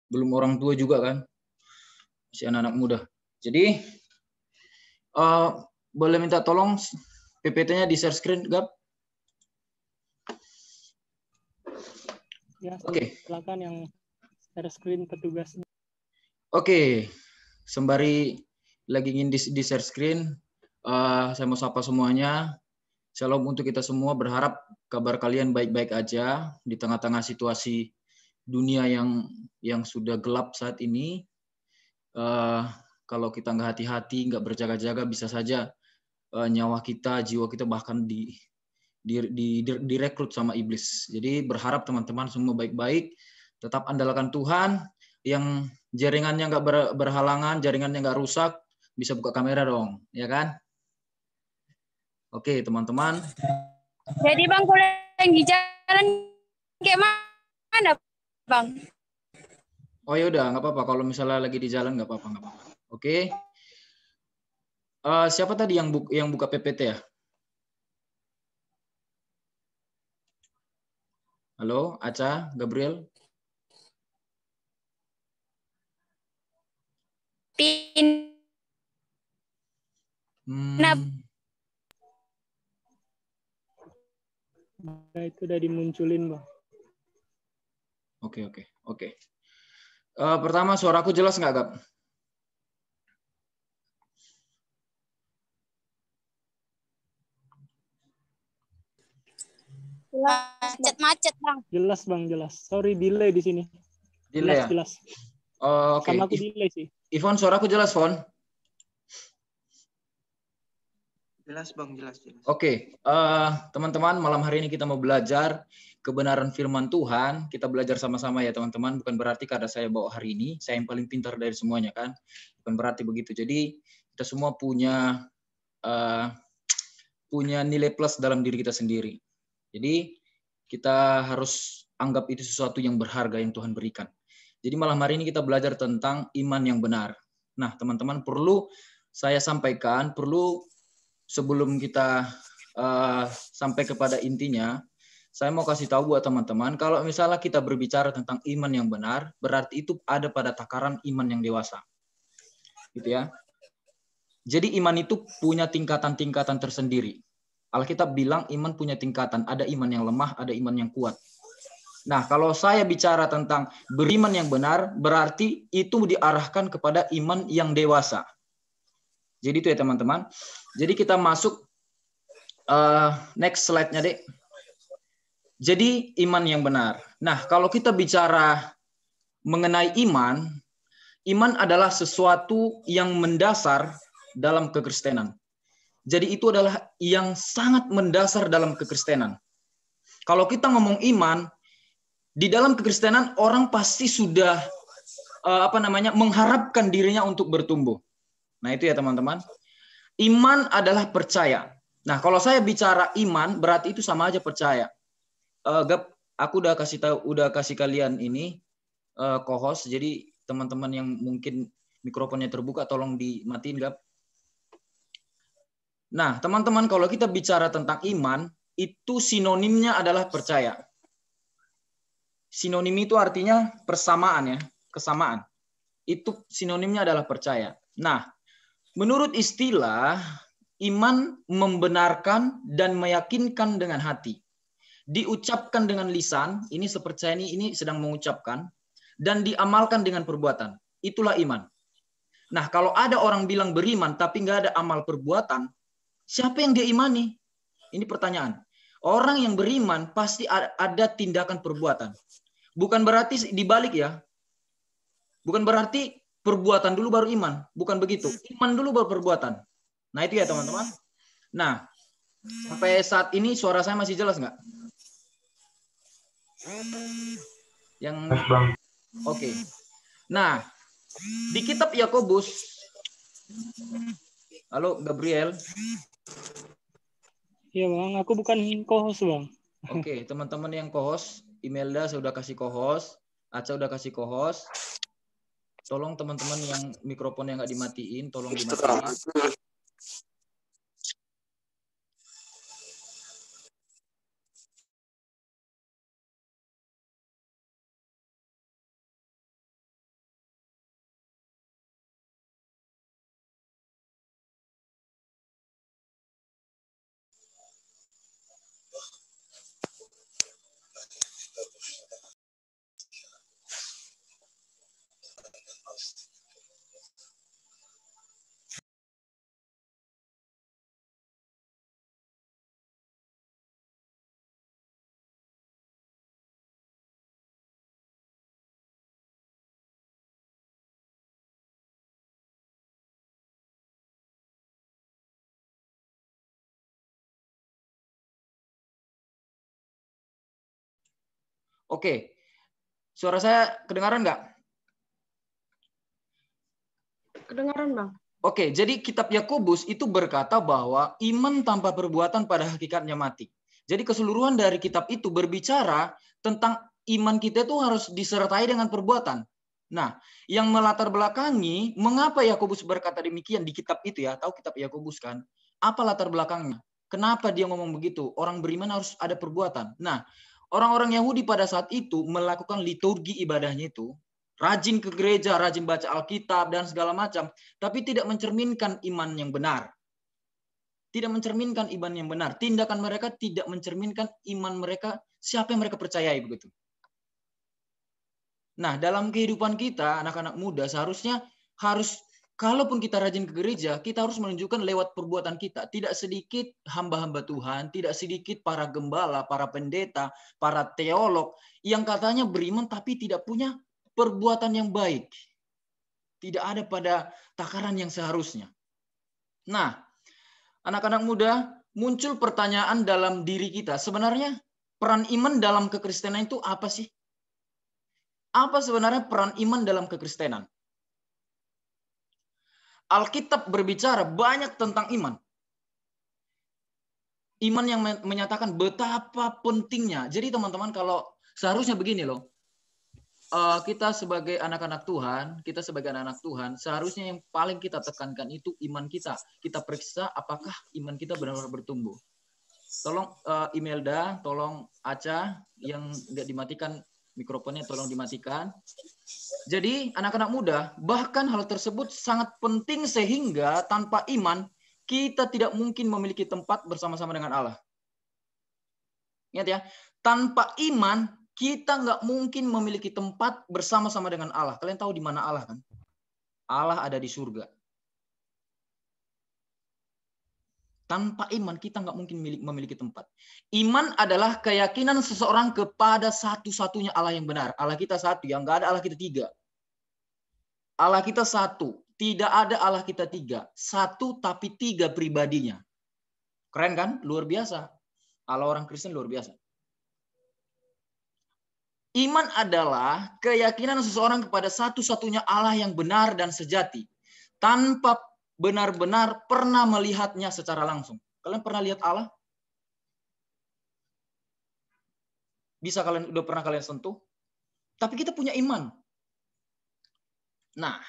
belum orang tua juga kan, masih anak-anak muda. Jadi boleh minta tolong PPT-nya di share screen, Gap? Ya, Oke. silakan yang share screen petugasnya. Oke, sembari lagi ingin di share screen, saya mau sapa semuanya. Shalom untuk kita semua, berharap kabar kalian baik-baik aja di tengah-tengah situasi dunia yang sudah gelap saat ini. Kalau kita nggak hati-hati, nggak berjaga-jaga, bisa saja nyawa kita, jiwa kita bahkan direkrut sama iblis. Jadi berharap teman-teman semua baik-baik, tetap andalkan Tuhan, yang jaringannya nggak berhalangan, jaringannya nggak rusak, bisa buka kamera dong, ya kan? Oke, teman-teman. Jadi Bang, kalau yang di jalan kayak mana, Bang? Oh ya udah, nggak apa-apa. Kalau misalnya lagi di jalan nggak apa-apa, nggak apa-apa. Oke. Siapa tadi yang buka PPT ya? Halo, Aca, Gabriel. Nah, itu udah dimunculin, Bang. Oke. Pertama, suaraku jelas nggak, Gap? Macet-macet, Bang. Jelas, Bang, jelas. Sorry, delay di sini. Delay Jelas. Oke. Sama aku delay sih. Ivon, suaraku jelas, Fon? Jelas, Bang, jelas. Oke, teman-teman, malam hari ini kita mau belajar kebenaran firman Tuhan. Kita belajar sama-sama ya, teman-teman. Bukan berarti karena saya bawa hari ini, saya yang paling pintar dari semuanya, kan? Bukan berarti begitu. Jadi, kita semua punya nilai plus dalam diri kita sendiri. Jadi, kita harus anggap itu sesuatu yang berharga yang Tuhan berikan. Jadi, malam hari ini kita belajar tentang iman yang benar. Nah, teman-teman, perlu saya sampaikan, sebelum kita sampai kepada intinya, saya mau kasih tahu buat teman-teman, kalau misalnya kita berbicara tentang iman yang benar, berarti itu ada pada takaran iman yang dewasa. Gitu ya. Jadi iman itu punya tingkatan-tingkatan tersendiri. Alkitab bilang iman punya tingkatan, ada iman yang lemah, ada iman yang kuat. Nah, kalau saya bicara tentang beriman yang benar, berarti itu diarahkan kepada iman yang dewasa. Jadi itu ya teman-teman. Jadi kita masuk next slide-nya, Dek. Jadi iman yang benar. Nah, kalau kita bicara mengenai iman, iman adalah sesuatu yang mendasar dalam kekristenan. Jadi itu adalah yang sangat mendasar dalam kekristenan. Kalau kita ngomong iman, di dalam kekristenan orang pasti sudah mengharapkan dirinya untuk bertumbuh. Nah, itu ya teman-teman. Iman adalah percaya. Nah, kalau saya bicara iman, berarti itu sama aja percaya. Gap, aku udah kasih kalian ini co-host. Jadi teman-teman yang mungkin mikrofonnya terbuka, tolong dimatiin, Gap. Nah, teman-teman, kalau kita bicara tentang iman, itu sinonimnya adalah percaya. Sinonim itu artinya persamaan ya, kesamaan. Itu sinonimnya adalah percaya. Nah, menurut istilah, iman membenarkan dan meyakinkan dengan hati. Diucapkan dengan lisan, ini seperti ini sedang mengucapkan, dan diamalkan dengan perbuatan. Itulah iman. Nah, kalau ada orang bilang beriman tapi nggak ada amal perbuatan, siapa yang dia imani? Ini pertanyaan. Orang yang beriman pasti ada tindakan perbuatan. Bukan berarti dibalik ya. Bukan berarti perbuatan dulu baru iman. Bukan begitu. Iman dulu baru perbuatan. Nah itu ya teman-teman. Nah, sampai saat ini suara saya masih jelas nggak? Yang Oke. Nah, di kitab Yakobus, halo Gabriel. Iya Bang, aku bukan co-host Bang. Oke, teman-teman yang co-host, Imelda saya udah kasih co-host, Aca udah kasih co-host. Tolong teman-teman yang mikrofonnya nggak dimatiin, tolong dimatiin. Oke. Suara saya kedengaran nggak? Kedengaran, Bang. Oke, jadi kitab Yakobus itu berkata bahwa iman tanpa perbuatan pada hakikatnya mati. Jadi keseluruhan dari kitab itu berbicara tentang iman kita itu harus disertai dengan perbuatan. Nah, yang melatar belakangi mengapa Yakobus berkata demikian di kitab itu ya, tahu kitab Yakobus kan? Apa latar belakangnya? Kenapa dia ngomong begitu? Orang beriman harus ada perbuatan. Nah, orang-orang Yahudi pada saat itu melakukan liturgi ibadahnya itu, rajin ke gereja, rajin baca Alkitab dan segala macam, tapi tidak mencerminkan iman yang benar. Tidak mencerminkan iman yang benar. Tindakan mereka tidak mencerminkan iman mereka, siapa yang mereka percayai begitu. Nah, dalam kehidupan kita, anak-anak muda, seharusnya kalaupun kita rajin ke gereja, kita harus menunjukkan lewat perbuatan kita. Tidak sedikit hamba-hamba Tuhan, tidak sedikit para gembala, para pendeta, para teolog, yang katanya beriman tapi tidak punya perbuatan yang baik. Tidak ada pada takaran yang seharusnya. Nah, anak-anak muda, muncul pertanyaan dalam diri kita. Sebenarnya peran iman dalam kekristenan itu apa sih? Apa sebenarnya peran iman dalam kekristenan? Alkitab berbicara banyak tentang iman. Iman yang menyatakan betapa pentingnya. Jadi teman-teman, kalau seharusnya begini loh. Kita sebagai anak-anak Tuhan, seharusnya yang paling kita tekankan itu iman kita. Kita periksa apakah iman kita benar-benar bertumbuh. Tolong Imelda, tolong Aca yang nggak dimatikan mikrofonnya, tolong dimatikan. Jadi anak-anak muda, bahkan hal tersebut sangat penting sehingga tanpa iman kita tidak mungkin memiliki tempat bersama-sama dengan Allah. Ingat ya, tanpa iman kita nggak mungkin memiliki tempat bersama-sama dengan Allah. Kalian tahu di mana Allah kan? Allah ada di surga. Tanpa iman kita nggak mungkin memiliki tempat. Iman adalah keyakinan seseorang kepada satu-satunya Allah yang benar. Allah kita satu, yang nggak ada Allah kita tiga. Allah kita satu, tidak ada Allah kita tiga. Satu tapi tiga pribadinya. Keren kan? Luar biasa. Allah orang Kristen luar biasa. Iman adalah keyakinan seseorang kepada satu-satunya Allah yang benar dan sejati. Tanpa benar-benar pernah melihatnya secara langsung. Kalian pernah lihat Allah? Bisa udah pernah kalian sentuh? Tapi kita punya iman. Nah,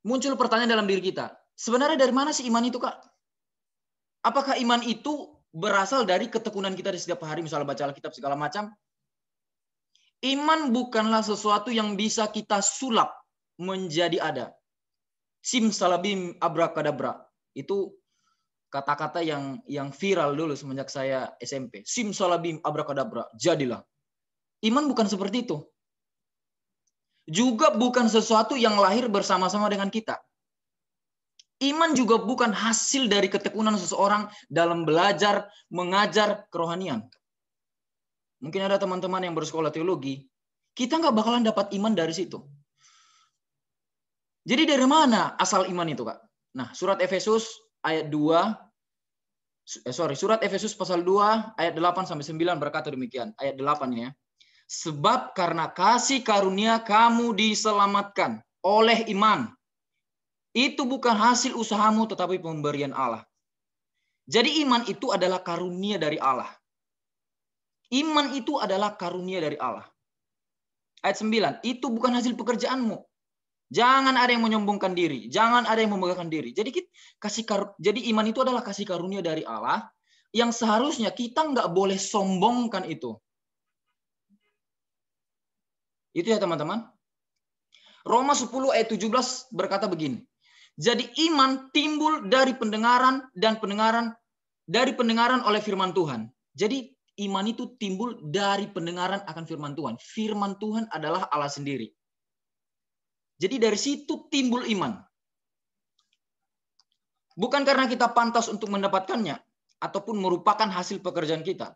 muncul pertanyaan dalam diri kita. Sebenarnya dari mana sih iman itu, Kak? Apakah iman itu berasal dari ketekunan kita di setiap hari, misalnya baca Alkitab segala macam? Iman bukanlah sesuatu yang bisa kita sulap menjadi ada. Simsalabim abrakadabra. Itu kata-kata yang viral dulu semenjak saya SMP. Simsalabim abrakadabra. Jadilah. Iman bukan seperti itu. Juga bukan sesuatu yang lahir bersama-sama dengan kita. Iman juga bukan hasil dari ketekunan seseorang dalam belajar, mengajar kerohanian. Mungkin ada teman-teman yang bersekolah teologi. Kita nggak bakalan dapat iman dari situ. Jadi dari mana asal iman itu, Kak? Nah, surat Efesus ayat 2, surat Efesus pasal 2 ayat 8 sampai 9 berkata demikian. Ayat 8 ya. Sebab karena kasih karunia kamu diselamatkan oleh iman. Itu bukan hasil usahamu tetapi pemberian Allah. Jadi iman itu adalah karunia dari Allah. Iman itu adalah karunia dari Allah. Ayat 9, itu bukan hasil pekerjaanmu. Jangan ada yang menyombongkan diri, jangan ada yang memegahkan diri. Jadi iman itu adalah kasih karunia dari Allah yang seharusnya kita nggak boleh sombongkan itu. Itu ya teman-teman. Roma 10 ayat 17 berkata begini. Jadi iman timbul dari pendengaran dan pendengaran oleh firman Tuhan. Jadi iman itu timbul dari pendengaran akan firman Tuhan. Firman Tuhan adalah Allah sendiri. Jadi dari situ timbul iman. Bukan karena kita pantas untuk mendapatkannya ataupun merupakan hasil pekerjaan kita.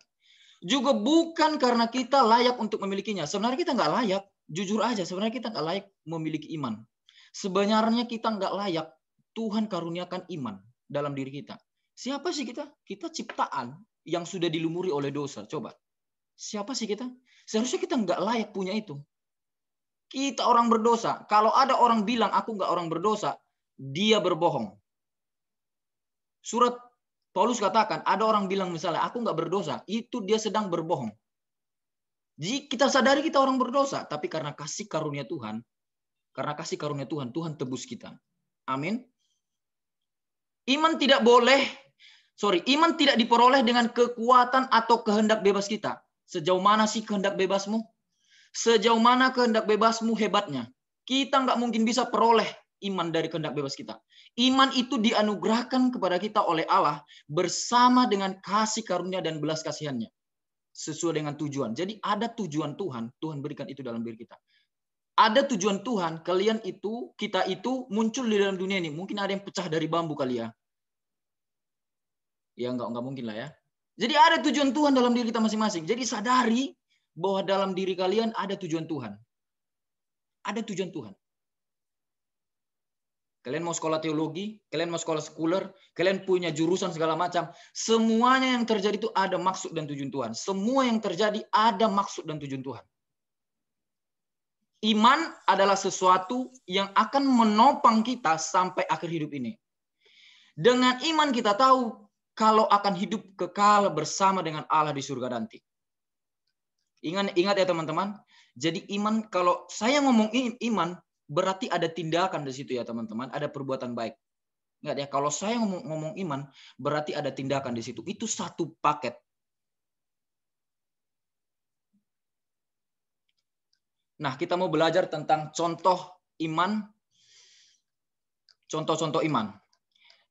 Juga bukan karena kita layak untuk memilikinya. Sebenarnya kita nggak layak. Jujur aja, sebenarnya kita nggak layak memiliki iman. Sebenarnya kita nggak layak. Tuhan karuniakan iman dalam diri kita. Siapa sih kita? Kita ciptaan yang sudah dilumuri oleh dosa. Coba. Siapa sih kita? Seharusnya kita nggak layak punya itu. Kita orang berdosa. Kalau ada orang bilang aku nggak orang berdosa, dia berbohong. Surat Paulus katakan, ada orang bilang misalnya aku nggak berdosa, itu dia sedang berbohong. Jadi kita sadari kita orang berdosa, tapi karena kasih karunia Tuhan, Tuhan tebus kita. Amin. Iman tidak diperoleh dengan kekuatan atau kehendak bebas kita. Sejauh mana sih kehendak bebasmu? Sejauh mana kehendak bebasmu hebatnya. Kita nggak mungkin bisa peroleh iman dari kehendak bebas kita. Iman itu dianugerahkan kepada kita oleh Allah bersama dengan kasih karunia dan belas kasihannya. Sesuai dengan tujuan. Jadi ada tujuan Tuhan, Tuhan berikan itu dalam diri kita. Ada tujuan Tuhan, kita itu muncul di dalam dunia ini. Mungkin ada yang pecah dari bambu kali ya. Ya enggak mungkin lah ya. Jadi ada tujuan Tuhan dalam diri kita masing-masing. Jadi sadari bahwa dalam diri kalian ada tujuan Tuhan. Ada tujuan Tuhan. Kalian mau sekolah teologi, kalian mau sekolah sekuler, kalian punya jurusan segala macam. Semuanya yang terjadi itu ada maksud dan tujuan Tuhan. Semua yang terjadi ada maksud dan tujuan Tuhan. Iman adalah sesuatu yang akan menopang kita sampai akhir hidup ini. Dengan iman kita tahu kalau akan hidup kekal bersama dengan Allah di surga nanti. Ingat ya teman-teman. Jadi iman, kalau saya ngomong iman, berarti ada tindakan di situ ya teman-teman. Ada perbuatan baik. Ingat ya, kalau saya ngomong iman, berarti ada tindakan di situ. Itu satu paket. Nah, kita mau belajar tentang contoh iman. Contoh-contoh iman.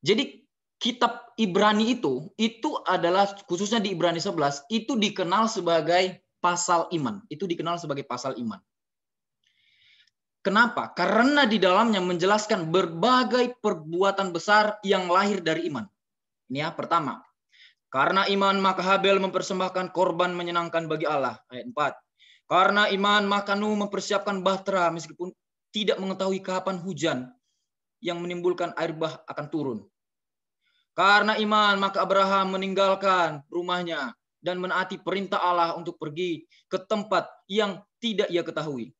Jadi kitab Ibrani itu adalah khususnya di Ibrani 11 itu dikenal sebagai pasal iman. Itu dikenal sebagai pasal iman. Kenapa? Karena di dalamnya menjelaskan berbagai perbuatan besar yang lahir dari iman. Ini ya, pertama. Karena iman maka Habel mempersembahkan korban menyenangkan bagi Allah. Ayat 4. Karena iman maka Nuh mempersiapkan bahtera meskipun tidak mengetahui kapan hujan yang menimbulkan air bah akan turun. Karena iman maka Abraham meninggalkan rumahnya dan menaati perintah Allah untuk pergi ke tempat yang tidak ia ketahui.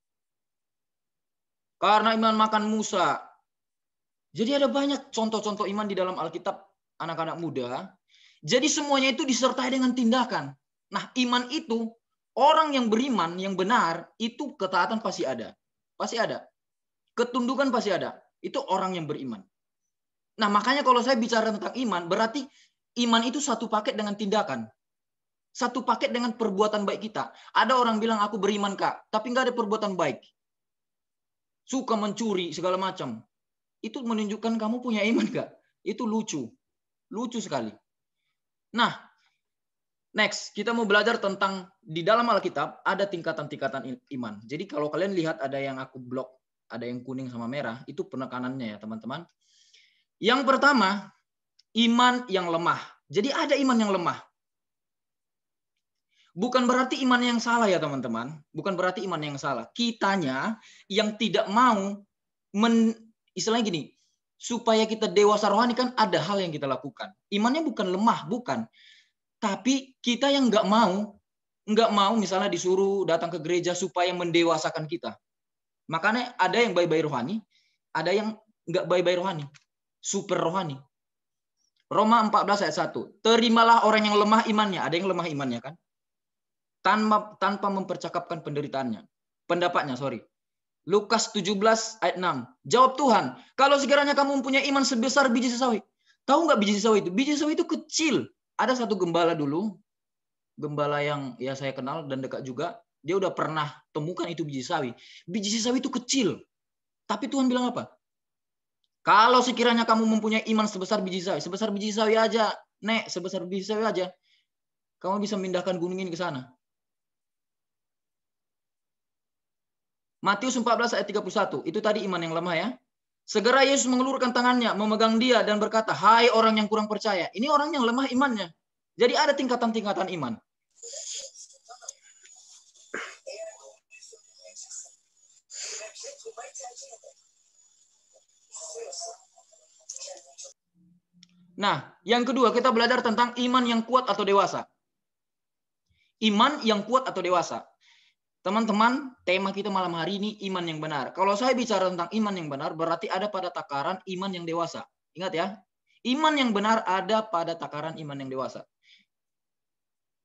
Karena iman makan Musa. Jadi ada banyak contoh-contoh iman di dalam Alkitab anak-anak muda. Jadi semuanya itu disertai dengan tindakan. Nah, iman itu orang yang beriman, yang benar, itu ketaatan pasti ada. Pasti ada. Ketundukan pasti ada. Itu orang yang beriman. Nah, makanya kalau saya bicara tentang iman, berarti iman itu satu paket dengan tindakan. Satu paket dengan perbuatan baik kita. Ada orang bilang, aku beriman, Kak. Tapi nggak ada perbuatan baik. Suka mencuri, segala macam. Itu menunjukkan kamu punya iman, Kak. Itu lucu. Lucu sekali. Nah, next. Kita mau belajar tentang, di dalam Alkitab, ada tingkatan-tingkatan iman. Jadi kalau kalian lihat ada yang aku blok, ada yang kuning sama merah, itu penekanannya ya, teman-teman. Yang pertama, iman yang lemah. Jadi ada iman yang lemah. Bukan berarti iman yang salah ya teman-teman. Bukan berarti iman yang salah. Kitanya yang tidak mau, istilahnya gini, supaya kita dewasa rohani kan ada hal yang kita lakukan. Imannya bukan lemah, bukan. Tapi kita yang nggak mau misalnya disuruh datang ke gereja supaya mendewasakan kita. Makanya ada yang bayi-bayi rohani, ada yang nggak bayi-bayi rohani. Super rohani. Roma 14 ayat 1. Terimalah orang yang lemah imannya. Ada yang lemah imannya kan? Tanpa mempercakapkan pendapatnya. Lukas 17 ayat 6. Jawab Tuhan, kalau sekiranya kamu mempunyai iman sebesar biji sesawi. Tahu nggak biji sesawi itu? Biji sesawi itu kecil. Ada satu gembala dulu. Gembala yang ya saya kenal dan dekat juga. Dia udah pernah temukan itu biji sesawi. Biji sesawi itu kecil. Tapi Tuhan bilang apa? Kalau sekiranya kamu mempunyai iman sebesar biji sesawi aja, Nek, sebesar biji sesawi aja, kamu bisa memindahkan gunung ini ke sana. Matius 14 ayat 31, itu tadi iman yang lemah ya. Segera Yesus mengelurkan tangannya, memegang dia dan berkata, hai orang yang kurang percaya. Ini orang yang lemah imannya. Jadi ada tingkatan-tingkatan iman. Nah, yang kedua kita belajar tentang iman yang kuat atau dewasa. Iman yang kuat atau dewasa? Teman-teman, tema kita malam hari ini iman yang benar. Kalau saya bicara tentang iman yang benar, berarti ada pada takaran iman yang dewasa. Ingat ya, iman yang benar ada pada takaran iman yang dewasa.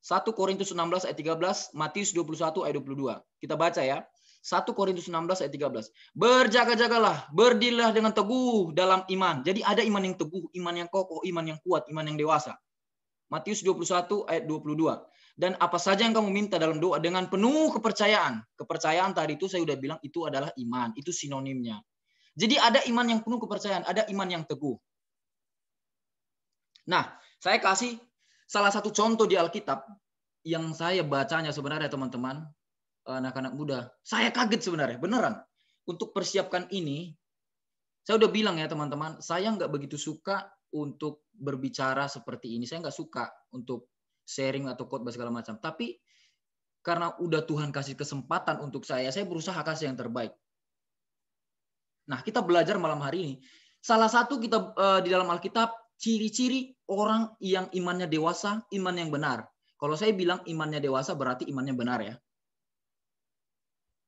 1 Korintus 16 ayat 13, Matius 21 ayat 22. Kita baca ya. 1 Korintus 16 ayat 13. Berjaga-jagalah, berdirilah dengan teguh dalam iman. Jadi ada iman yang teguh, iman yang kokoh, iman yang kuat, iman yang dewasa. Matius 21 ayat 22. Dan apa saja yang kamu minta dalam doa dengan penuh kepercayaan. Kepercayaan tadi itu saya udah bilang itu adalah iman, itu sinonimnya. Jadi ada iman yang penuh kepercayaan, ada iman yang teguh. Nah, saya kasih salah satu contoh di Alkitab yang saya bacanya sebenarnya teman-teman, anak-anak muda. Saya kaget sebenarnya, beneran. Untuk persiapkan ini, saya udah bilang ya teman-teman, saya nggak begitu suka untuk berbicara seperti ini. Saya nggak suka untuk sharing atau khotbah segala macam. Tapi karena udah Tuhan kasih kesempatan untuk saya berusaha kasih yang terbaik. Nah, kita belajar malam hari ini. Salah satu kita di dalam Alkitab, ciri-ciri orang yang imannya dewasa, iman yang benar. Kalau saya bilang imannya dewasa berarti imannya benar ya.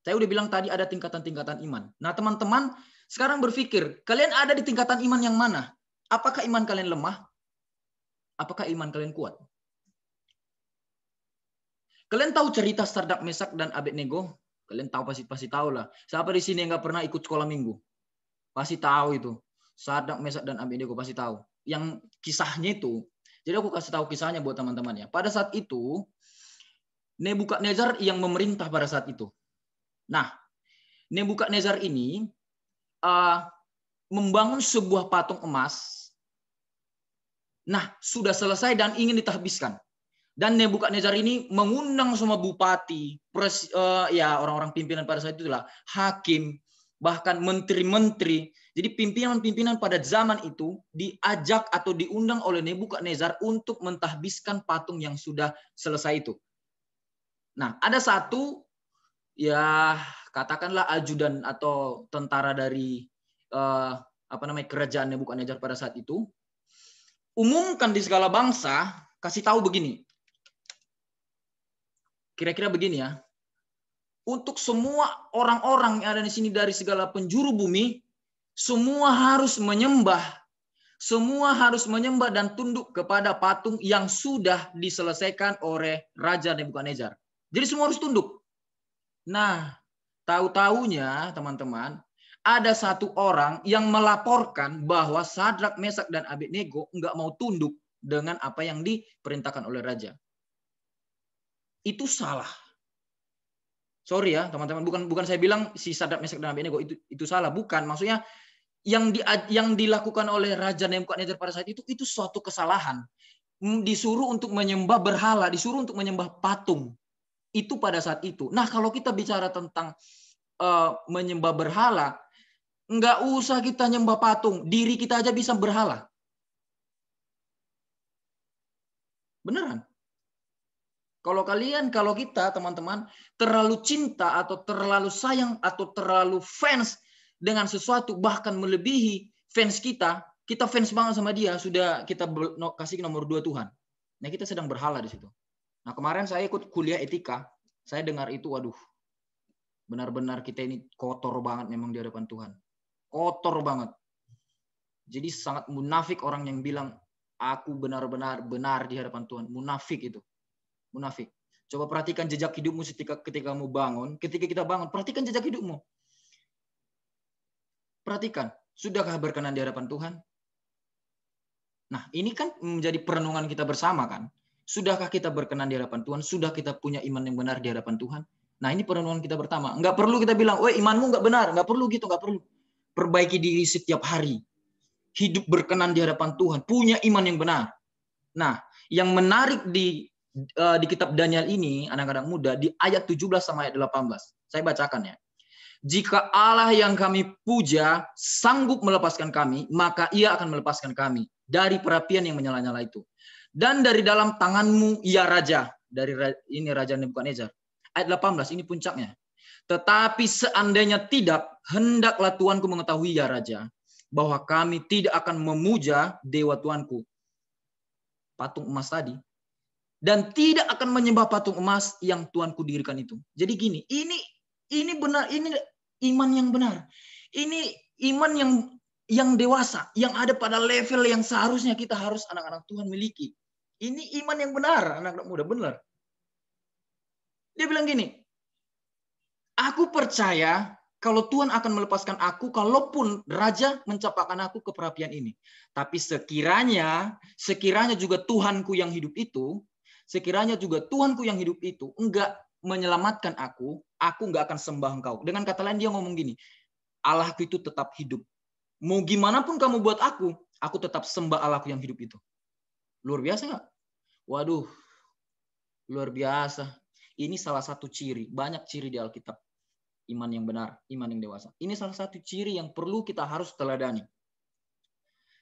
Saya udah bilang tadi ada tingkatan-tingkatan iman. Nah, teman-teman sekarang berpikir, kalian ada di tingkatan iman yang mana? Apakah iman kalian lemah? Apakah iman kalian kuat? Kalian tahu cerita Sadrak, Mesak, dan Abednego? Kalian tahu pasti tahu lah. Siapa di sini yang nggak pernah ikut sekolah minggu? Pasti tahu itu. Sadrak, Mesak, dan Abednego pasti tahu. Yang kisahnya itu, jadi aku kasih tahu kisahnya buat teman-teman ya. Pada saat itu, Nebukadnezar yang memerintah pada saat itu. Nah, Nebukadnezar ini membangun sebuah patung emas. Nah, sudah selesai dan ingin ditahbiskan. Dan Nebukadnezar ini mengundang semua bupati, orang-orang pimpinan pada saat itulah, hakim, bahkan menteri-menteri. Jadi pimpinan-pimpinan pada zaman itu diajak atau diundang oleh Nebukadnezar untuk mentahbiskan patung yang sudah selesai itu. Nah, ada satu ya katakanlah ajudan atau tentara dari kerajaan Nebukadnezar pada saat itu, umumkan di segala bangsa, kasih tahu begini. Kira-kira begini ya. Untuk semua orang-orang yang ada di sini dari segala penjuru bumi, semua harus menyembah. Semua harus menyembah dan tunduk kepada patung yang sudah diselesaikan oleh Raja Nebukadnezar. Jadi semua harus tunduk. Nah, tahu-taunya teman-teman, ada satu orang yang melaporkan bahwa Sadrak, Mesak, dan Abednego nggak mau tunduk dengan apa yang diperintahkan oleh Raja. Itu salah. Sorry ya teman-teman, bukan saya bilang si Sadrak, Mesak, dan Abednego itu salah, bukan. Maksudnya yang dilakukan oleh Raja Nebukadnezar pada saat itu suatu kesalahan. Disuruh untuk menyembah berhala, disuruh untuk menyembah patung. Itu pada saat itu. Nah, kalau kita bicara tentang menyembah berhala, nggak usah kita nyembah patung, diri kita aja bisa berhala. Beneran. Kalau kita teman-teman terlalu cinta atau terlalu sayang atau terlalu fans dengan sesuatu, bahkan melebihi fans kita fans banget sama dia, sudah kita kasih nomor 2 Tuhan. Nah, kita sedang berhala di situ. Nah, kemarin saya ikut kuliah etika, saya dengar itu, waduh, benar-benar kita ini kotor banget memang di hadapan Tuhan. Kotor banget. Jadi sangat munafik orang yang bilang, aku benar-benar benar di hadapan Tuhan. Munafik itu. Munafik. Coba perhatikan jejak hidupmu ketika kamu bangun. Ketika kita bangun, perhatikan jejak hidupmu. Perhatikan, sudahkah berkenan di hadapan Tuhan? Nah, ini kan menjadi perenungan kita bersama kan. Sudahkah kita berkenan di hadapan Tuhan? Sudah kita punya iman yang benar di hadapan Tuhan? Nah, ini perenungan kita pertama. Enggak perlu kita bilang, "Weh, imanmu enggak benar." Enggak perlu gitu, enggak perlu. Perbaiki diri setiap hari. Hidup berkenan di hadapan Tuhan, punya iman yang benar. Nah, yang menarik di kitab Daniel ini, anak-anak muda, di ayat 17 sama ayat 18. Saya bacakan ya. Jika Allah yang kami puja sanggup melepaskan kami, maka ia akan melepaskan kami dari perapian yang menyala-nyala itu. Dan dari dalam tanganmu, ya Raja. Dari ini Raja Nebukadnezar. Ayat 18, ini puncaknya. Tetapi seandainya tidak, hendaklah Tuanku mengetahui, ya Raja, bahwa kami tidak akan memuja dewa Tuanku. Patung emas tadi. dan tidak akan menyembah patung emas yang Tuhanku dirikan itu. Jadi gini, ini benar, ini iman yang benar. Ini iman yang dewasa, yang ada pada level yang seharusnya kita harus anak-anak Tuhan miliki. Ini iman yang benar, anak-anak muda, benar. Dia bilang gini, aku percaya kalau Tuhan akan melepaskan aku, kalaupun raja mencapakan aku ke perapian ini. Tapi sekiranya juga Tuhanku yang hidup itu, enggak menyelamatkan aku enggak akan sembah engkau. Dengan kata lain dia ngomong gini, Allahku itu tetap hidup. Mau gimana pun kamu buat aku tetap sembah Allahku yang hidup itu. Luar biasa nggak? Waduh, luar biasa. Ini salah satu ciri, banyak ciri di Alkitab. Iman yang benar, iman yang dewasa. Ini salah satu ciri yang perlu kita harus teladani.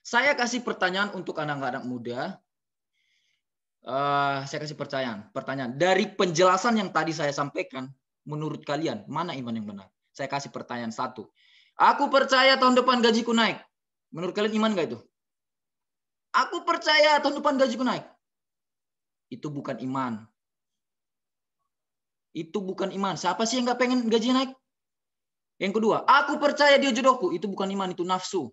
Saya kasih pertanyaan untuk anak-anak muda. Saya kasih pertanyaan. Dari penjelasan yang tadi saya sampaikan, menurut kalian, mana iman yang benar? Saya kasih pertanyaan satu. Aku percaya tahun depan gajiku naik. Menurut kalian iman nggak itu? Aku percaya tahun depan gajiku naik. Itu bukan iman. Itu bukan iman. Siapa sih yang nggak pengen gaji naik? Yang kedua, aku percaya dia jodohku. Itu bukan iman, itu nafsu.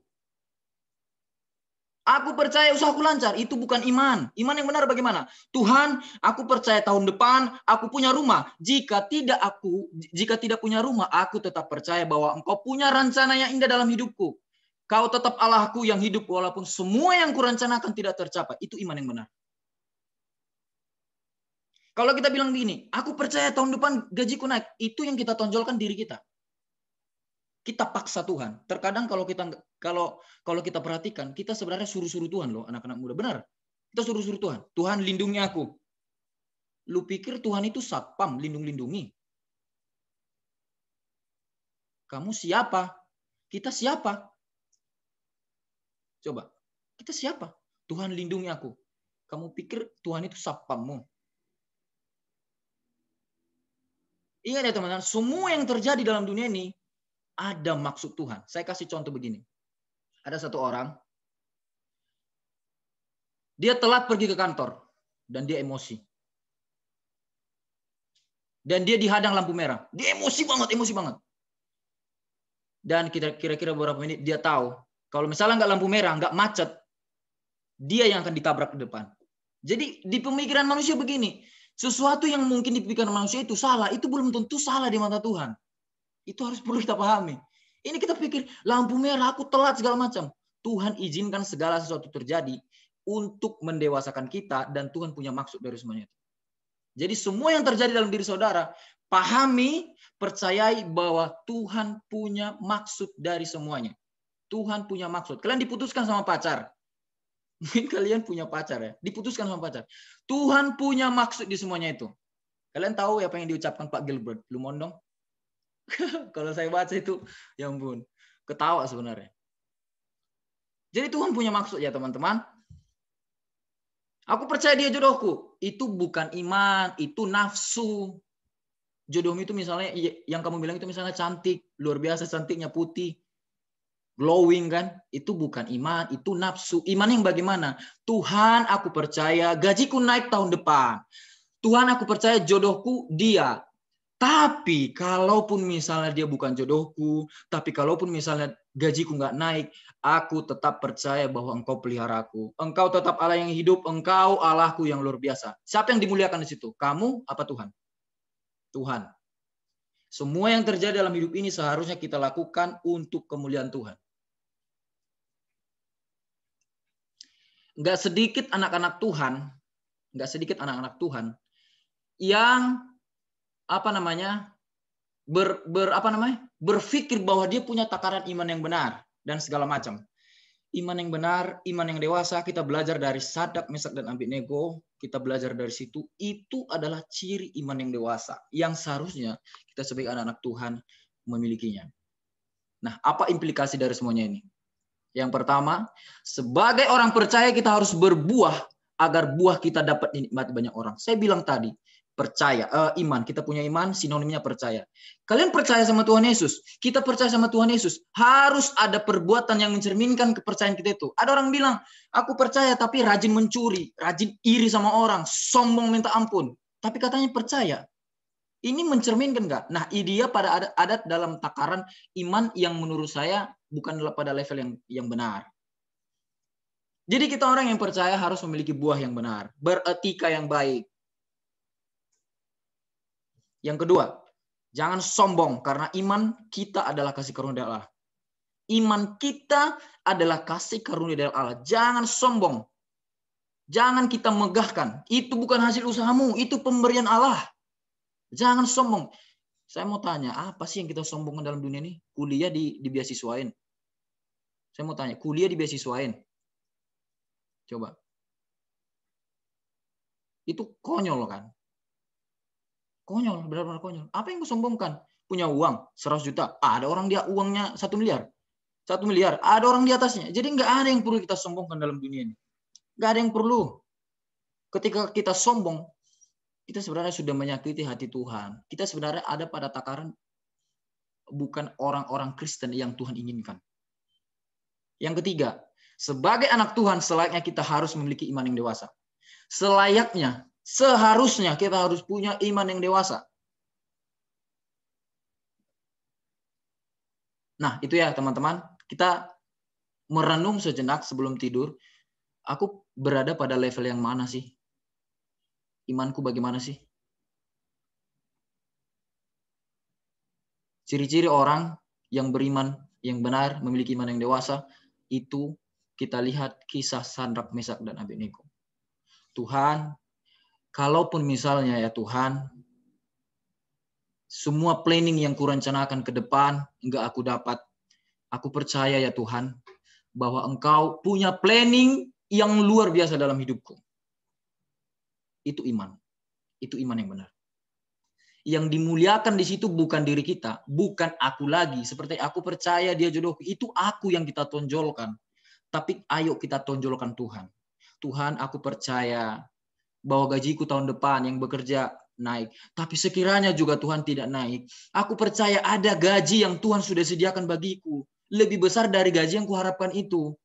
Aku percaya usahaku lancar. Itu bukan iman. Iman yang benar bagaimana? Tuhan, aku percaya tahun depan aku punya rumah. Jika tidak punya rumah, aku tetap percaya bahwa Engkau punya rencana yang indah dalam hidupku. Kau tetap Allahku yang hidup walaupun semua yang kurencanakan tidak tercapai. Itu iman yang benar. Kalau kita bilang begini, aku percaya tahun depan gajiku naik. Itu yang kita tonjolkan diri kita. Kita paksa Tuhan. Terkadang kalau kita perhatikan, kita sebenarnya suruh-suruh Tuhan loh, anak-anak muda. Benar. Kita suruh-suruh Tuhan. Tuhan lindungi aku. Lu pikir Tuhan itu satpam, lindung-lindungi? Kamu siapa? Kita siapa? Coba. Kita siapa? Tuhan lindungi aku. Kamu pikir Tuhan itu satpammu? Ingat ya teman-teman, semua yang terjadi dalam dunia ini ada maksud Tuhan. Saya kasih contoh begini. Ada satu orang, dia telat pergi ke kantor dan dia emosi. Dan dia dihadang lampu merah. Dia emosi banget. Dan kira-kira beberapa menit dia tahu, kalau misalnya nggak lampu merah, nggak macet, dia yang akan ditabrak ke depan. Jadi di pemikiran manusia begini, sesuatu yang mungkin di pikiran manusia itu salah, itu belum tentu salah di mata Tuhan. Itu harus perlu kita pahami. Ini kita pikir, lampu merah, aku telat segala macam. Tuhan izinkan segala sesuatu terjadi untuk mendewasakan kita, dan Tuhan punya maksud dari semuanya itu. Jadi semua yang terjadi dalam diri saudara, pahami, percayai bahwa Tuhan punya maksud dari semuanya. Tuhan punya maksud. Kalian diputuskan sama pacar. Mungkin kalian punya pacar ya. Diputuskan sama pacar. Tuhan punya maksud di semuanya itu. Kalian tahu apa yang diucapkan Pak Gilbert? Lu mondong? Kalau saya baca itu, ya ampun, ketawa sebenarnya. Jadi Tuhan punya maksud ya teman-teman. Aku percaya dia jodohku. Itu bukan iman, itu nafsu. Jodohmu itu misalnya, yang kamu bilang itu misalnya cantik, luar biasa cantiknya, putih, glowing kan. Itu bukan iman, itu nafsu. Iman yang bagaimana? Tuhan, aku percaya gajiku naik tahun depan. Tuhan, aku percaya jodohku dia. Tapi kalaupun misalnya dia bukan jodohku, tapi kalaupun misalnya gajiku nggak naik, aku tetap percaya bahwa Engkau pelihara aku. Engkau tetap Allah yang hidup, Engkau Allahku yang luar biasa. Siapa yang dimuliakan di situ? Kamu apa Tuhan? Tuhan. Semua yang terjadi dalam hidup ini seharusnya kita lakukan untuk kemuliaan Tuhan. Nggak sedikit anak-anak Tuhan yang berpikir bahwa dia punya takaran iman yang benar dan segala macam. Iman yang benar, iman yang dewasa, kita belajar dari Sadak, Mesak, dan Abednego, kita belajar dari situ, itu adalah ciri iman yang dewasa, yang seharusnya kita sebagai anak-anak Tuhan memilikinya. Nah, apa implikasi dari semuanya ini? Yang pertama, sebagai orang percaya kita harus berbuah agar buah kita dapat dinikmati banyak orang. Saya bilang tadi, percaya, iman. Kita punya iman, sinonimnya percaya. Kalian percaya sama Tuhan Yesus, kita percaya sama Tuhan Yesus. Harus ada perbuatan yang mencerminkan kepercayaan kita itu. Ada orang bilang, aku percaya tapi rajin mencuri, rajin iri sama orang, sombong minta ampun. Tapi katanya percaya. Ini mencerminkan nggak? Nah, dia pada adat dalam takaran iman yang menurut saya bukanlah pada level yang benar. Jadi kita orang yang percaya harus memiliki buah yang benar, beretika yang baik. Yang kedua, jangan sombong karena iman kita adalah kasih karunia dari Allah. Iman kita adalah kasih karunia dari Allah. Jangan sombong. Jangan kita megahkan. Itu bukan hasil usahamu, itu pemberian Allah. Jangan sombong. Saya mau tanya, apa sih yang kita sombongkan dalam dunia ini? Kuliah dibeasiswain. Saya mau tanya, kuliah dibeasiswain. Coba. Itu konyol kan? Konyol, benar-benar konyol. Apa yang kusombongkan? Punya uang 100 juta. Ada orang dia uangnya 1 miliar. 1 miliar. Ada orang di atasnya. Jadi nggak ada yang perlu kita sombongkan dalam dunia ini. Nggak ada yang perlu. Ketika kita sombong, kita sebenarnya sudah menyakiti hati Tuhan. Kita sebenarnya ada pada takaran bukan orang-orang Kristen yang Tuhan inginkan. Yang ketiga, sebagai anak Tuhan, selayaknya kita harus memiliki iman yang dewasa. Selayaknya, seharusnya kita harus punya iman yang dewasa. Nah, itu ya teman-teman. Kita merenung sejenak sebelum tidur. Aku berada pada level yang mana sih? Imanku bagaimana sih? Ciri-ciri orang yang beriman, yang benar, memiliki iman yang dewasa, itu kita lihat kisah Sadrak, Mesak, dan Abednego. Tuhan, kalaupun misalnya ya Tuhan, semua planning yang kurencanakan ke depan, enggak aku dapat. Aku percaya ya Tuhan, bahwa Engkau punya planning yang luar biasa dalam hidupku. Itu iman. Itu iman yang benar. Yang dimuliakan di situ bukan diri kita, bukan aku lagi. Seperti aku percaya dia jodohku, itu aku yang kita tonjolkan. Tapi ayo kita tonjolkan Tuhan. Tuhan, aku percaya bahwa gajiku tahun depan yang bekerja naik. Tapi sekiranya juga Tuhan tidak naik, aku percaya ada gaji yang Tuhan sudah sediakan bagiku. Lebih besar dari gaji yang kuharapkan itu.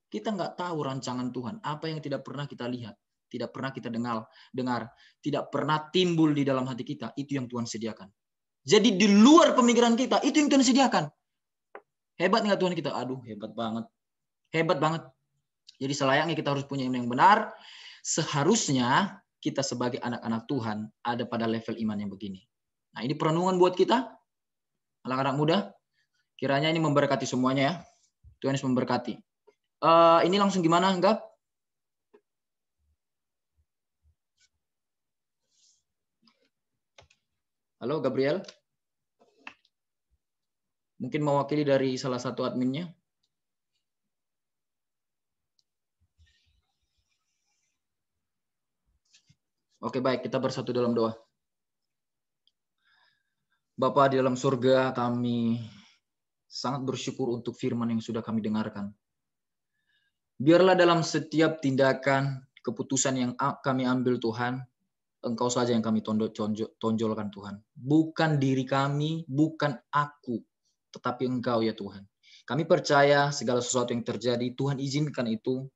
Kita nggak tahu rancangan Tuhan. Apa yang tidak pernah kita lihat. Tidak pernah kita dengar. Tidak pernah timbul di dalam hati kita. Itu yang Tuhan sediakan. Jadi di luar pemikiran kita, itu yang Tuhan sediakan. Hebat nggak Tuhan kita? Aduh, hebat banget. Hebat banget. Jadi selayaknya kita harus punya iman yang benar. Seharusnya kita sebagai anak-anak Tuhan ada pada level iman yang begini. Nah, ini perenungan buat kita. Anak-anak muda. Kiranya ini memberkati semuanya ya. Tuhan Yesus memberkati. Ini langsung gimana, Enggak? Halo, Gabriel. Mungkin mewakili dari salah satu adminnya. Oke, baik. Kita bersatu dalam doa. Bapa di dalam surga, kami sangat bersyukur untuk firman yang sudah kami dengarkan. Biarlah dalam setiap tindakan, keputusan yang kami ambil Tuhan, Engkau saja yang kami tonjolkan Tuhan. Bukan diri kami, bukan aku, tetapi Engkau ya Tuhan. Kami percaya segala sesuatu yang terjadi, Tuhan izinkan itu,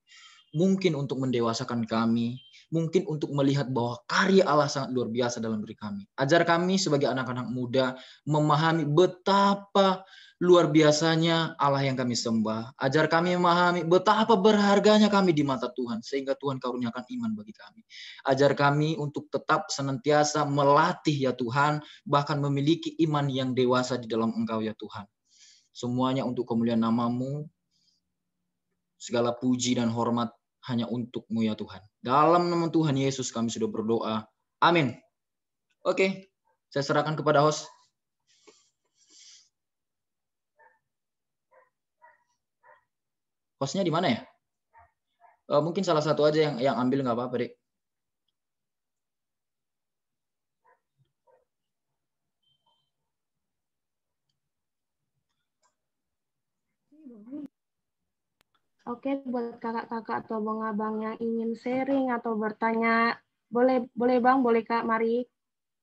mungkin untuk mendewasakan kami, mungkin untuk melihat bahwa karya Allah sangat luar biasa dalam diri kami. Ajar kami sebagai anak-anak muda memahami betapa luar biasanya Allah yang kami sembah. Ajar kami memahami betapa berharganya kami di mata Tuhan, sehingga Tuhan karuniakan iman bagi kami. Ajar kami untuk tetap senantiasa melatih ya Tuhan, bahkan memiliki iman yang dewasa di dalam Engkau ya Tuhan. Semuanya untuk kemuliaan nama-Mu, segala puji dan hormat hanya untuk-Mu ya Tuhan. Dalam nama Tuhan Yesus kami sudah berdoa. Amin. Oke, saya serahkan kepada host. Hostnya di mana ya? Mungkin salah satu aja yang ambil, nggak apa-apa, Dek. Oke, buat kakak-kakak atau abang-abang yang ingin sharing atau bertanya Boleh Bang, boleh Kak, mari.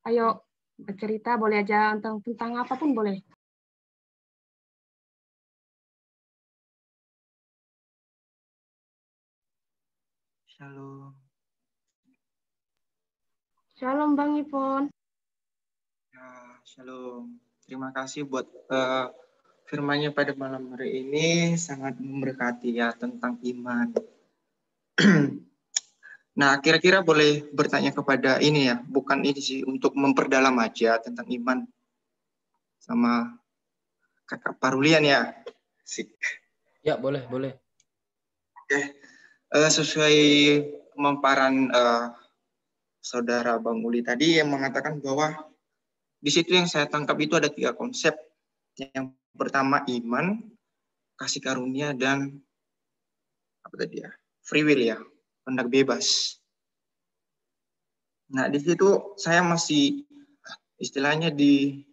Ayo bercerita, boleh aja tentang apapun boleh. Shalom. Shalom Bang Ipon. Ya, shalom. Terima kasih buat firman-Nya pada malam hari ini, sangat memberkati ya tentang iman. Nah, kira-kira boleh bertanya kepada ini ya, bukan ini sih, untuk memperdalam aja tentang iman sama Kakak Parulian ya. Sik. Ya, boleh, boleh. Oke. Sesuai pemaparan Saudara Bang Uli tadi yang mengatakan bahwa di situ yang saya tangkap itu ada 3 konsep. Yang pertama iman, kasih karunia, dan apa tadi ya? Free will ya, kehendak bebas. Nah, di situ saya masih istilahnya di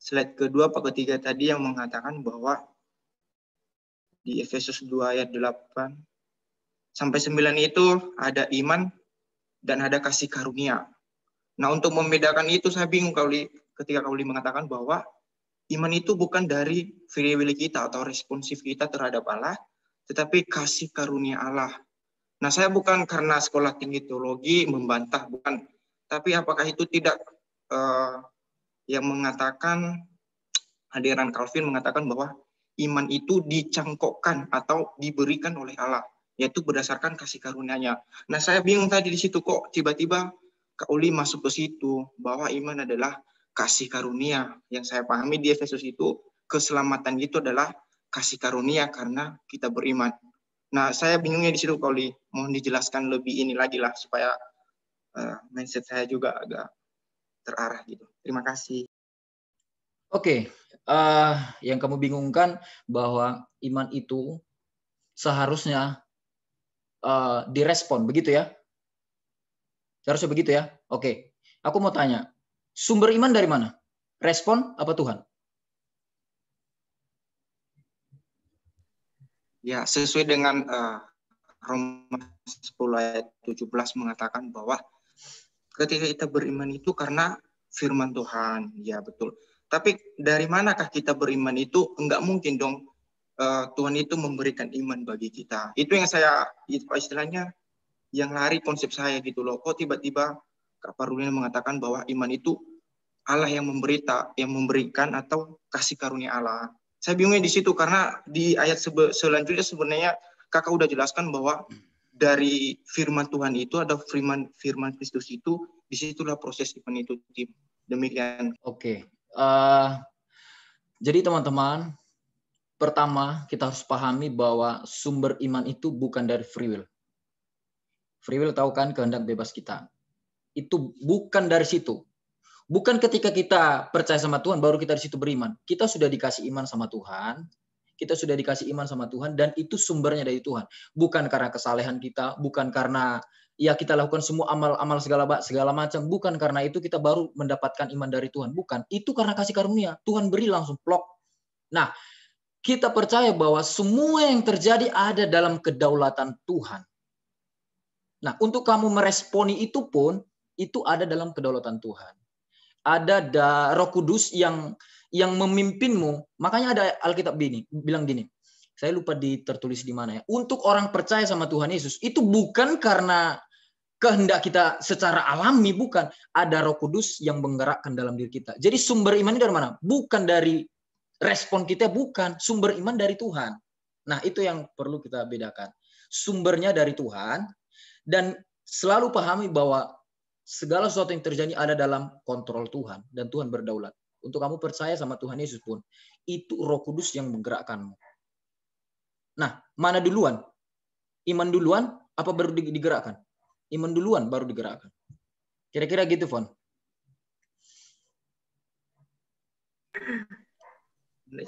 slide kedua atau ketiga tadi yang mengatakan bahwa di Efesus 2 ayat 8 sampai 9 itu ada iman dan ada kasih karunia. Nah, untuk membedakan itu saya bingung ketika Kauli mengatakan bahwa iman itu bukan dari free will kita atau responsif kita terhadap Allah, tetapi kasih karunia Allah. Nah, saya bukan karena sekolah tinggi teologi membantah, bukan. Tapi apakah itu tidak yang mengatakan, hadiran Calvin mengatakan bahwa iman itu dicangkokkan atau diberikan oleh Allah, yaitu berdasarkan kasih karunia-Nya. Nah, saya bingung tadi di situ kok tiba-tiba Kak Uli masuk ke situ, bahwa iman adalah kasih karunia. Yang saya pahami di Efesus itu, keselamatan itu adalah kasih karunia karena kita beriman. Nah, saya bingungnya di situ, Kak Uli. Mohon dijelaskan lebih ini lagi lah, supaya mindset saya juga agak terarah gitu. Terima kasih. Oke, yang kamu bingungkan bahwa iman itu seharusnya direspon, begitu ya? Seharusnya begitu ya? Oke, aku mau tanya, sumber iman dari mana? Respon apa Tuhan? Ya, sesuai dengan Roma 10 ayat 17 mengatakan bahwa ketika kita beriman itu karena firman Tuhan. Ya, betul. Tapi dari manakah kita beriman itu? Enggak mungkin dong Tuhan itu memberikan iman bagi kita. Itu yang saya, istilahnya, yang lari konsep saya gitu loh. Kok tiba-tiba Kak Parulina mengatakan bahwa iman itu Allah yang memberikan atau kasih karunia Allah. Saya bingungnya di situ karena di ayat selanjutnya sebenarnya Kakak udah jelaskan bahwa dari firman Tuhan itu ada firman Kristus itu, disitulah proses iman itu. Demikian. Oke, jadi teman-teman, pertama kita harus pahami bahwa sumber iman itu bukan dari free will. Free will tahu kan, kehendak bebas kita. Itu bukan dari situ. Bukan ketika kita percaya sama Tuhan baru kita di situ beriman. Kita sudah dikasih iman sama Tuhan. Kita sudah dikasih iman sama Tuhan dan itu sumbernya dari Tuhan. Bukan karena kesalehan kita, bukan karena ya kita lakukan semua amal-amal segala macam, bukan karena itu kita baru mendapatkan iman dari Tuhan. Bukan, itu karena kasih karunia. Tuhan beri langsung plok. Nah, kita percaya bahwa semua yang terjadi ada dalam kedaulatan Tuhan. Nah, untuk kamu meresponi itu pun itu ada dalam kedaulatan Tuhan. Ada Roh Kudus yang memimpinmu. Makanya ada Alkitab bilang gini. Saya lupa tertulis di mana ya. Untuk orang percaya sama Tuhan Yesus itu bukan karena kehendak kita secara alami, bukan. Ada Roh Kudus yang menggerakkan dalam diri kita. Jadi sumber iman ini dari mana? Bukan dari respon kita, bukan. Sumber iman dari Tuhan. Nah, itu yang perlu kita bedakan. Sumbernya dari Tuhan dan selalu pahami bahwa segala sesuatu yang terjadi ada dalam kontrol Tuhan dan Tuhan berdaulat. Untuk kamu percaya sama Tuhan Yesus pun, itu Roh Kudus yang menggerakkanmu. Nah, mana duluan? Iman duluan apa baru digerakkan? Iman duluan baru digerakkan. Kira-kira gitu, Fon.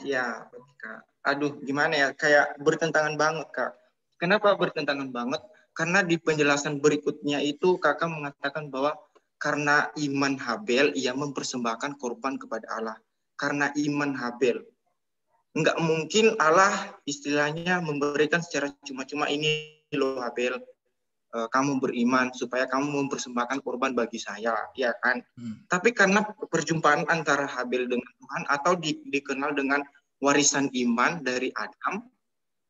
Ya, Kak. Aduh, gimana ya? Kayak bertentangan banget, Kak. Kenapa bertentangan banget? Karena di penjelasan berikutnya itu Kakak mengatakan bahwa karena iman Habel, ia mempersembahkan korban kepada Allah. Karena iman Habel. Enggak mungkin Allah istilahnya memberikan secara cuma-cuma, ini loh Habel. kamu beriman supaya kamu mempersembahkan korban bagi saya, ya kan? Tapi karena perjumpaan antara Habel dengan Tuhan atau dikenal dengan warisan iman dari Adam,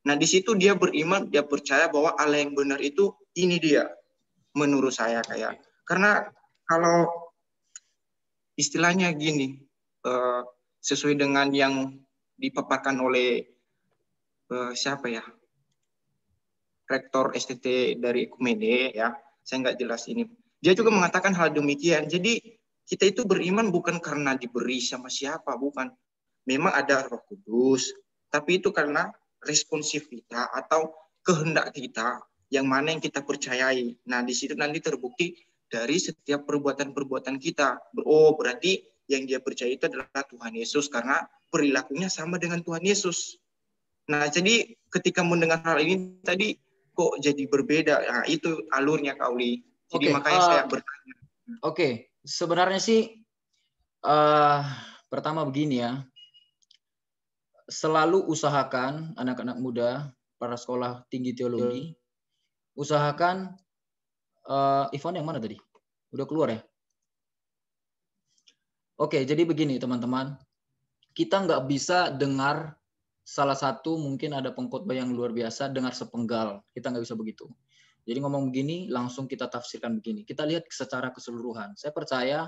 nah di situ dia beriman, dia percaya bahwa Allah yang benar itu ini dia, menurut saya kayak. Karena kalau istilahnya gini, sesuai dengan yang dipaparkan oleh siapa ya? Rektor STT dari Ekumene, ya, saya nggak jelas ini. Dia juga mengatakan hal demikian. Jadi kita itu beriman bukan karena diberi sama siapa, bukan. Memang ada Roh Kudus, tapi itu karena responsif kita atau kehendak kita yang mana yang kita percayai. Nah, di situ nanti terbukti dari setiap perbuatan-perbuatan kita. Oh, berarti yang dia percaya itu adalah Tuhan Yesus karena perilakunya sama dengan Tuhan Yesus. Nah, jadi ketika mendengar hal ini tadi kok jadi berbeda. Nah, itu alurnya Kak Uli. Jadi makanya saya bertanya. Oke, sebenarnya sih pertama begini ya. Selalu usahakan anak-anak muda, para sekolah tinggi teologi, usahakan Ivan yang mana tadi? Udah keluar ya? Oke, jadi begini teman-teman. Kita nggak bisa dengar salah satu mungkin ada pengkhotbah yang luar biasa, dengar sepenggal. Kita nggak bisa begitu. Jadi ngomong begini, langsung kita tafsirkan begini. Kita lihat secara keseluruhan. Saya percaya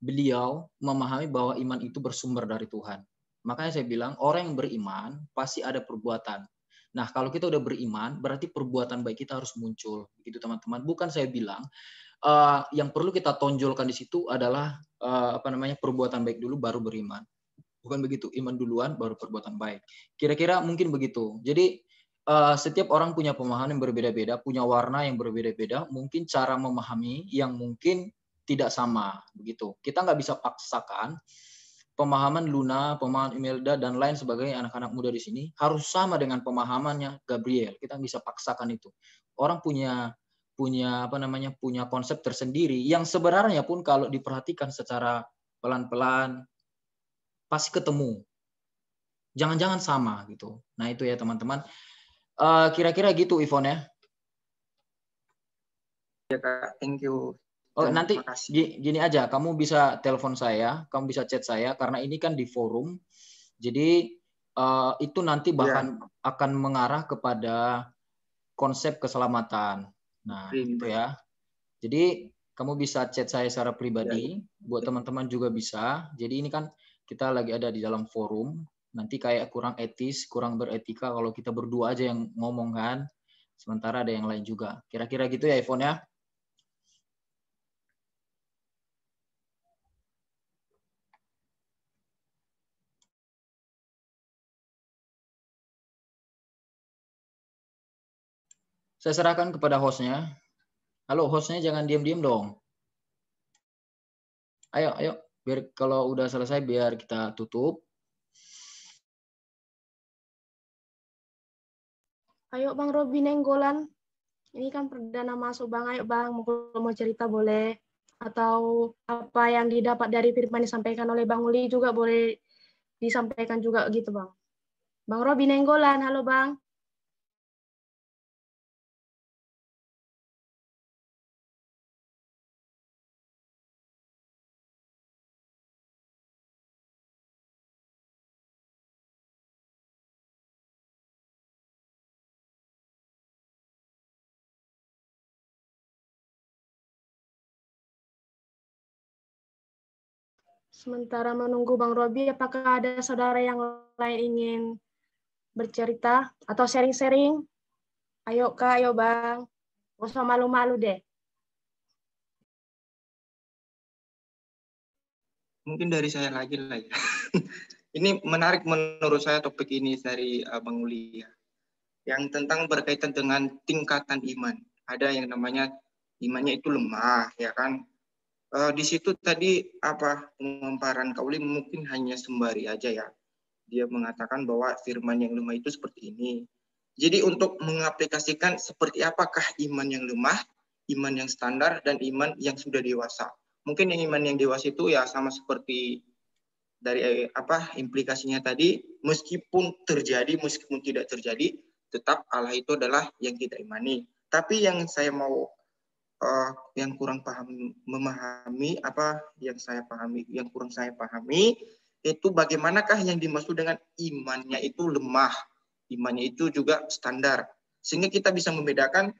beliau memahami bahwa iman itu bersumber dari Tuhan. Makanya saya bilang, orang yang beriman pasti ada perbuatan. Nah, kalau kita udah beriman, berarti perbuatan baik kita harus muncul. Begitu teman-teman. Bukan saya bilang, yang perlu kita tonjolkan di situ adalah perbuatan baik dulu baru beriman. Bukan begitu, iman duluan baru perbuatan baik. Kira-kira mungkin begitu. Jadi setiap orang punya pemahaman yang berbeda-beda, punya warna yang berbeda-beda, mungkin cara memahami yang mungkin tidak sama. Begitu. Kita nggak bisa paksakan pemahaman Luna, pemahaman Imelda, dan lain sebagainya anak-anak muda di sini harus sama dengan pemahamannya Gabriel. Kita bisa paksakan itu. Orang punya konsep tersendiri yang sebenarnya pun kalau diperhatikan secara pelan-pelan pasti ketemu. Jangan-jangan sama gitu. Nah itu ya teman-teman. Kira-kira gitu Ivon ya. Ya Kak, thank you. Oh, nanti gini aja, kamu bisa telepon saya, kamu bisa chat saya karena ini kan di forum. Jadi itu nanti bahkan akan mengarah kepada konsep keselamatan. Nah, itu ya. Jadi kamu bisa chat saya secara pribadi, buat teman-teman juga bisa. Jadi ini kan kita lagi ada di dalam forum, nanti kayak kurang etis, kurang beretika kalau kita berdua aja yang ngomong kan, sementara ada yang lain juga. Kira-kira gitu ya Ivon ya? Saya serahkan kepada hostnya. Halo, hostnya jangan diam-diam dong. Ayo, biar kalau udah selesai biar kita tutup. Ayo Bang Robi Nenggolan. Ini kan perdana masuk Bang. Ayo Bang, mau cerita boleh. Atau apa yang didapat dari firman disampaikan oleh Bang Uli juga boleh disampaikan juga gitu Bang. Bang Robi Nenggolan, halo Bang. Sementara menunggu Bang Robi, apakah ada saudara yang lain ingin bercerita atau sharing-sharing? Ayo Kak, ayo Bang. Gak usah malu-malu deh. Mungkin dari saya lagi lah ya. Ini menarik menurut saya topik ini dari Bang Uli ya. Yang tentang berkaitan dengan tingkatan iman. Ada yang namanya imannya itu lemah, ya kan? Di situ tadi pemaparan Kak Uli mungkin hanya sembari aja ya. Dia mengatakan bahwa firman yang lemah itu seperti ini. Jadi untuk mengaplikasikan seperti apakah iman yang lemah, iman yang standar, dan iman yang sudah dewasa. Mungkin yang iman yang dewasa itu ya sama seperti dari implikasinya tadi, meskipun terjadi, meskipun tidak terjadi, tetap Allah itu adalah yang kita imani. Tapi yang saya mau yang kurang memahami apa yang kurang saya pahami itu bagaimanakah yang dimaksud dengan imannya itu lemah, imannya itu juga standar, sehingga kita bisa membedakan.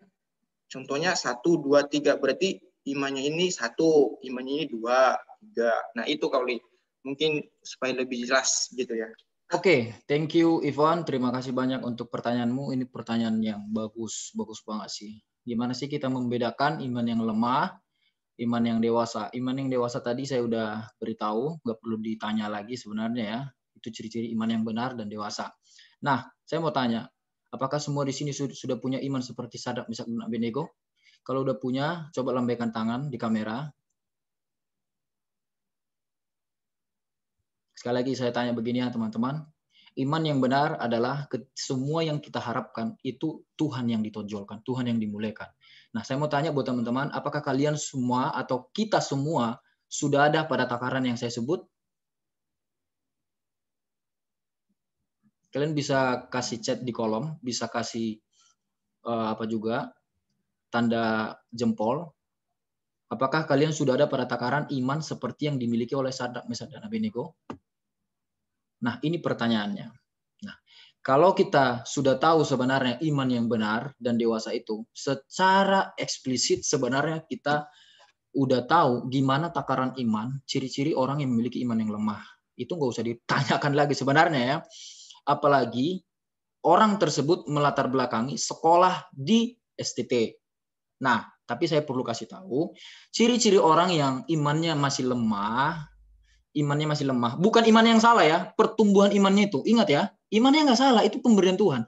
Contohnya 1, 2, 3 berarti imannya ini 1, imannya ini 2, 3. Nah itu Kak Uli, mungkin supaya lebih jelas gitu ya. Oke, thank you Ivan. Terima kasih banyak untuk pertanyaanmu. Ini pertanyaan yang bagus banget sih. Gimana sih kita membedakan iman yang lemah, iman yang dewasa? Iman yang dewasa tadi saya udah beritahu, nggak perlu ditanya lagi sebenarnya ya. Itu ciri-ciri iman yang benar dan dewasa. Nah, saya mau tanya, apakah semua di sini sudah punya iman seperti Sadrak, Mesak, dan Abednego? Kalau udah punya, coba lambaikan tangan di kamera. Sekali lagi saya tanya begini ya teman-teman. Iman yang benar adalah semua yang kita harapkan itu Tuhan yang ditonjolkan, Tuhan yang dimuliakan. Nah, saya mau tanya buat teman-teman, apakah kalian semua atau kita semua sudah ada pada takaran yang saya sebut? Kalian bisa kasih chat di kolom, bisa kasih apa juga tanda jempol. Apakah kalian sudah ada pada takaran iman seperti yang dimiliki oleh Sadrak, Mesak, dan Abednego? Nah, ini pertanyaannya. Nah, kalau kita sudah tahu sebenarnya iman yang benar dan dewasa itu, secara eksplisit sebenarnya kita udah tahu gimana takaran iman, ciri-ciri orang yang memiliki iman yang lemah. Itu nggak usah ditanyakan lagi sebenarnya ya. Apalagi orang tersebut melatar belakangi sekolah di STT. Nah, tapi saya perlu kasih tahu, ciri-ciri orang yang imannya masih lemah, bukan iman yang salah ya, pertumbuhan imannya itu. Ingat ya, imannya nggak salah, itu pemberian Tuhan.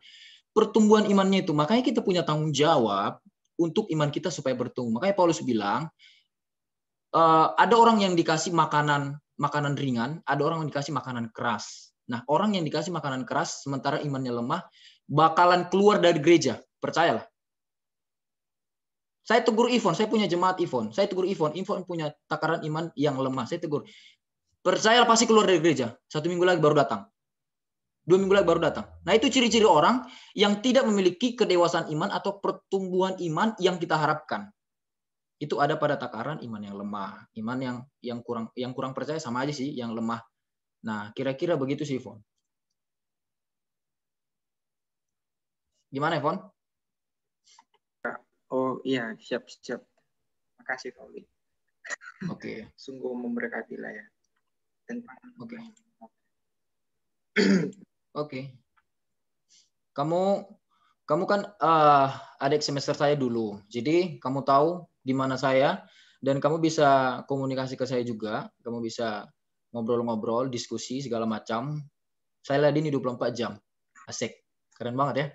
Pertumbuhan imannya itu, makanya kita punya tanggung jawab untuk iman kita supaya bertumbuh. Makanya Paulus bilang, ada orang yang dikasih makanan ringan, ada orang yang dikasih makanan keras. Nah, orang yang dikasih makanan keras, sementara imannya lemah, bakalan keluar dari gereja. Percayalah. Saya tegur Ivon, saya punya jemaat Ivon. Saya tegur Ivon punya takaran iman yang lemah. Saya tegur. Percayalah pasti keluar dari gereja. 1 minggu lagi baru datang. 2 minggu lagi baru datang. Nah itu ciri-ciri orang yang tidak memiliki kedewasaan iman atau pertumbuhan iman yang kita harapkan. Itu ada pada takaran iman yang lemah. Iman yang kurang percaya sama aja sih, yang lemah. Nah kira-kira begitu sih Ivon. Gimana Ivon? Oh iya, siap. Makasih Kak Uli. Oke. Sungguh memberkati lah ya. Oke. Kamu kan adik semester saya dulu. Jadi kamu tahu di mana saya dan kamu bisa komunikasi ke saya juga. Kamu bisa ngobrol-ngobrol, diskusi segala macam. Saya ladeni 24 jam. Asik. Keren banget ya.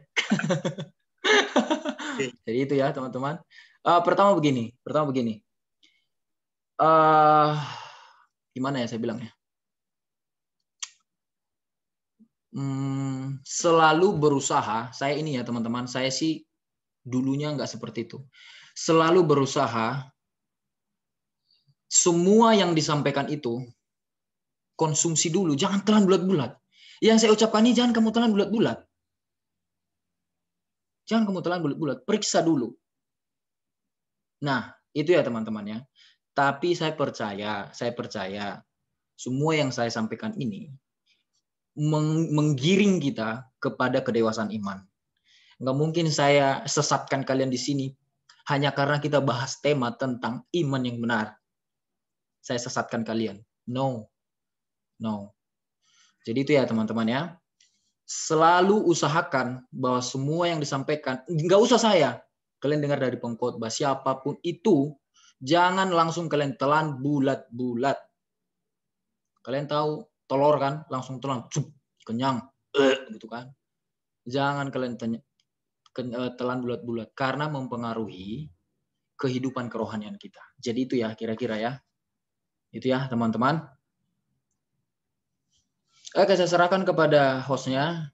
Jadi itu ya, teman-teman. Pertama begini. Gimana ya saya bilangnya? Selalu berusaha, saya ini ya teman-teman, saya sih dulunya nggak seperti itu. Selalu berusaha, semua yang disampaikan itu, konsumsi dulu, jangan telan bulat-bulat. Yang saya ucapkan ini jangan kamu telan bulat-bulat. Jangan kamu telan bulat-bulat, periksa dulu. Nah, itu ya teman-teman ya. Tapi saya percaya, semua yang saya sampaikan ini, menggiring kita kepada kedewasaan iman. Nggak mungkin saya sesatkan kalian di sini hanya karena kita bahas tema tentang iman yang benar. Saya sesatkan kalian. No. Jadi itu ya teman-teman ya. Selalu usahakan bahwa semua yang disampaikan, nggak usah saya. Kalian dengar dari pengkhotbah, siapapun itu, jangan langsung kalian telan bulat-bulat. Kalian tahu, telur kan langsung telan, kenyang, gitu kan. Jangan kalian telan bulat-bulat karena mempengaruhi kehidupan kerohanian kita. Jadi itu ya kira-kira ya. Itu ya teman-teman. Oke, saya serahkan kepada hostnya.